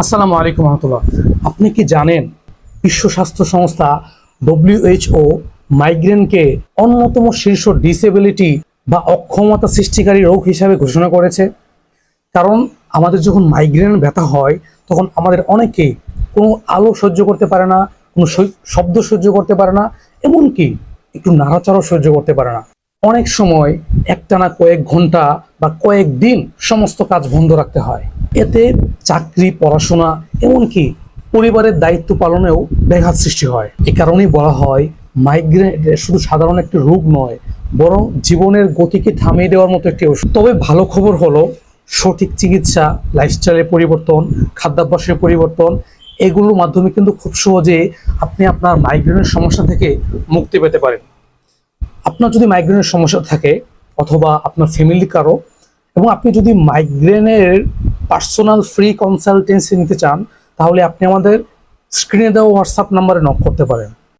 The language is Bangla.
আসসালামু আলাইকুম রহমতুল্লাহ। আপনি কি জানেন বিশ্ব স্বাস্থ্য সংস্থা WHO মাইগ্রেনকে অন্যতম শীর্ষ ডিসেবিলিটি বা অক্ষমতা সৃষ্টিকারী রোগ হিসাবে ঘোষণা করেছে? কারণ আমাদের যখন মাইগ্রেন ব্যথা হয় তখন আমাদের অনেকেই কোনো আলো সহ্য করতে পারে না, কোনো শব্দ সহ্য করতে পারে না, এমনকি একটু নাড়াচাড়াও সহ্য করতে পারে না। অনেক সময় একটানা কয়েক ঘন্টা বা কয়েক দিন সমস্ত কাজ বন্ধ রাখতে হয়। এতে চাকরি, পড়াশোনা, এমনকি পরিবারের দায়িত্ব পালনেও ব্যাঘাত সৃষ্টি হয়। এ কারণেই বলা হয় মাইগ্রেন শুধু সাধারণ একটি রোগ নয়, বরং জীবনের গতিকে থামিয়ে দেওয়ার মতো একটি ওষুধ। তবে ভালো খবর হলো সঠিক চিকিৎসা, লাইফস্টাইলের পরিবর্তন, খাদ্যাভ্যাসের পরিবর্তন, এগুলোর মাধ্যমে কিন্তু খুব সহজে আপনি আপনার মাইগ্রেনের সমস্যা থেকে মুক্তি পেতে পারেন। আপনার যদি মাইগ্রেনের সমস্যা থাকে অথবা আপনার ফ্যামিলি কারো, এবং আপনি যদি মাইগ্রেনের পার্সোনাল ফ্রি কনসালটেন্সি নিতে চান, তাহলে আপনি আমাদের স্ক্রিনে দেওয়া হোয়াটসঅ্যাপ নাম্বারে নক করতে পারেন।